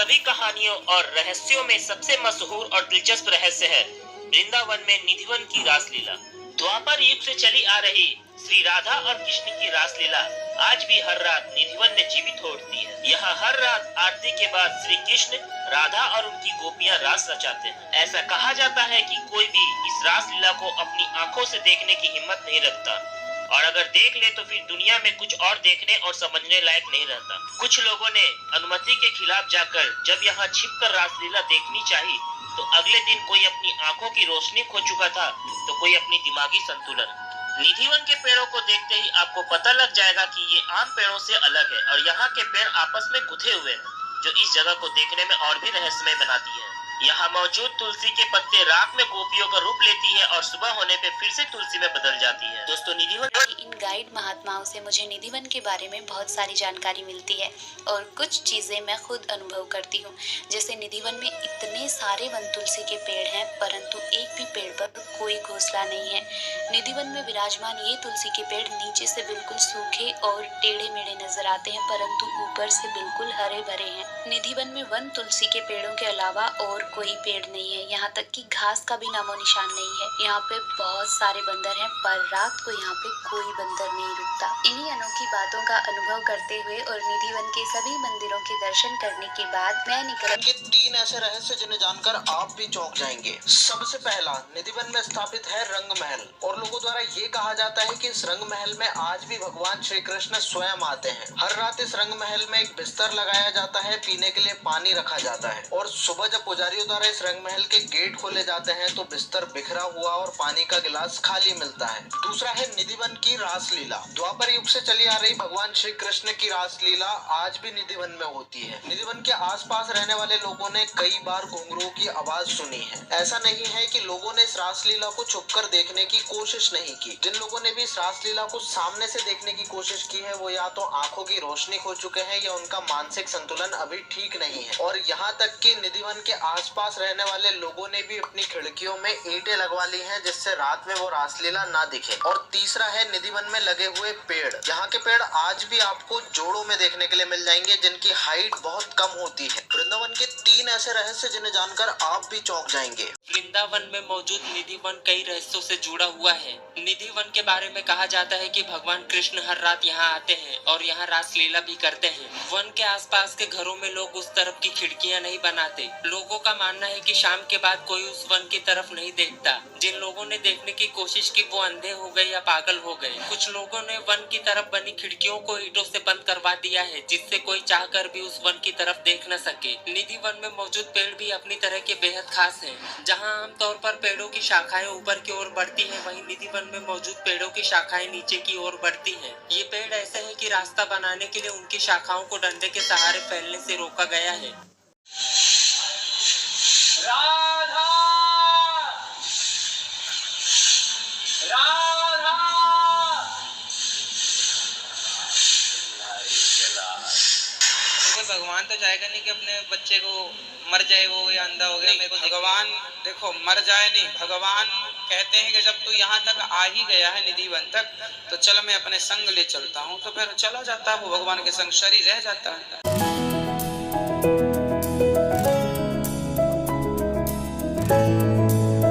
सभी कहानियों और रहस्यों में सबसे मशहूर और दिलचस्प रहस्य है वृंदावन में निधिवन की रासलीला। द्वापर युग से चली आ रही श्री राधा और कृष्ण की रासलीला आज भी हर रात निधिवन में जीवित हो उठती है। यहाँ हर रात आरती के बाद श्री कृष्ण, राधा और उनकी गोपियां रास रचाते हैं। ऐसा कहा जाता है कि कोई भी इस रासलीला को अपनी आंखों से देखने की हिम्मत नहीं रखता, और अगर देख ले तो फिर दुनिया में कुछ और देखने और समझने लायक नहीं रहता। कुछ लोगों ने अनुमति के खिलाफ जाकर जब यहाँ छिपकर रासलीला देखनी चाहिए तो अगले दिन कोई अपनी आंखों की रोशनी खो चुका था, तो कोई अपनी दिमागी संतुलन। निधिवन के पेड़ों को देखते ही आपको पता लग जाएगा कि ये आम पेड़ों से अलग है, और यहाँ के पेड़ आपस में गुथे हुए हैं, जो इस जगह को देखने में और भी रहस्यमय बनाती है। यहाँ मौजूद तुलसी के पत्ते रात में गोपियों का रूप लेती है और सुबह होने पे फिर से तुलसी में बदल जाती है। दोस्तों, निधिवन इन गाइड महात्माओं से मुझे निधिवन के बारे में बहुत सारी जानकारी मिलती है और कुछ चीजें मैं खुद अनुभव करती हूँ। जैसे निधिवन में इतने सारे वन तुलसी के पेड़ हैं, परंतु एक भी पेड़ पर कोई घोंसला नहीं है। निधिवन में विराजमान ये तुलसी के पेड़ नीचे से बिल्कुल सूखे और टेढ़े मेढ़े नजर आते हैं, परंतु ऊपर से बिल्कुल हरे भरे हैं। निधिवन में वन तुलसी के पेड़ों के अलावा और कोई पेड़ नहीं है, यहाँ तक कि घास का भी नामो निशान नहीं है। यहाँ पे बहुत सारे बंदर हैं, पर रात को यहाँ पे कोई बंदर नहीं रुकता। इन्हीं अनोखी बातों का अनुभव करते हुए और निधिवन के सभी मंदिरों के दर्शन करने के बाद मैं निकल के 3 ऐसे रहस्य जिन्हें जानकर आप भी चौंक जाएंगे। सबसे पहला, निधिवन में स्थापित है रंग महल, और लोगों द्वारा ये कहा जाता है कि इस रंग महल में आज भी भगवान श्री कृष्ण स्वयं आते हैं। हर रात इस रंग महल में एक बिस्तर लगाया जाता है, पीने के लिए पानी रखा जाता है, और सुबह जब पुजारियों द्वारा इस रंग महल के गेट खोले जाते हैं तो बिस्तर बिखरा हुआ और पानी का गिलास खाली मिलता है। दूसरा है निधिवन की रासलीला। द्वापर युग से चली आ रही भगवान श्री कृष्ण की रासलीला आज भी निधिवन में होती है। निधिवन के आसपास रहने वाले लोगों ने कई बार घुंघरूओं की आवाज सुनी है। ऐसा नहीं है कि लोगों ने इस रासलीला को छुपकर देखने की कोशिश नहीं की। जिन लोगों ने भी इस रासलीला को सामने से देखने की कोशिश की है वो या तो आंखों की रोशनी खो चुके हैं या उनका मानसिक संतुलन अभी ठीक नहीं है। और यहाँ तक कि निधिवन के आसपास रहने वाले लोगों ने भी अपनी खिड़कियों में ईंटें लगवा ली हैं, जिससे रात में वो रासलीला ना दिखे। और तीसरा है निधिवन में लगे हुए पेड़। यहाँ के पेड़ आज भी आपको जोड़ों में देखने के लिए मिल जाएंगे, जिनकी हाइट बहुत कम होती है। वृंदावन के 3 ऐसे रहस्य जिन्हें जानकर आप भी चौंक जाएंगे। वृंदावन में मौजूद निधिवन कई रहस्यों से जुड़ा हुआ है। निधिवन के बारे में कहा जाता है कि भगवान कृष्ण हर रात यहाँ आते हैं और यहाँ रासलीला भी करते हैं। वन के आसपास के घरों में लोग उस तरफ की खिड़कियाँ नहीं बनाते। लोगों का मानना है कि शाम के बाद कोई उस वन की तरफ नहीं देखता। जिन लोगों ने देखने की कोशिश की वो अंधे हो गए या पागल हो गए। कुछ लोगों ने वन की तरफ बनी खिड़कियों को ईंटों से बंद करवा दिया है, जिससे कोई चाहकर भी उस वन की तरफ देख न सके। निधिवन में मौजूद पेड़ भी अपनी तरह के बेहद खास हैं। जहां आमतौर पर पेड़ों की शाखाएं ऊपर की ओर बढ़ती हैं, वहीं निधिवन में मौजूद पेड़ों की शाखाएं नीचे की ओर बढ़ती हैं। ये पेड़ ऐसे हैं कि रास्ता बनाने के लिए उनकी शाखाओं को डंडे के सहारे फैलने से रोका गया है। राधा राधा भगवान तो चाहेगा नहीं कि अपने बच्चे को मर जाए वो या अंधा हो गया। मेरे को भगवान देखो मर जाए नहीं, भगवान कहते हैं कि जब तू यहाँ तक आ ही गया है निधिवन तक तो चल मैं अपने संग ले चलता हूँ, तो फिर चला जाता है वो भगवान के संग, शरीर रह जाता है।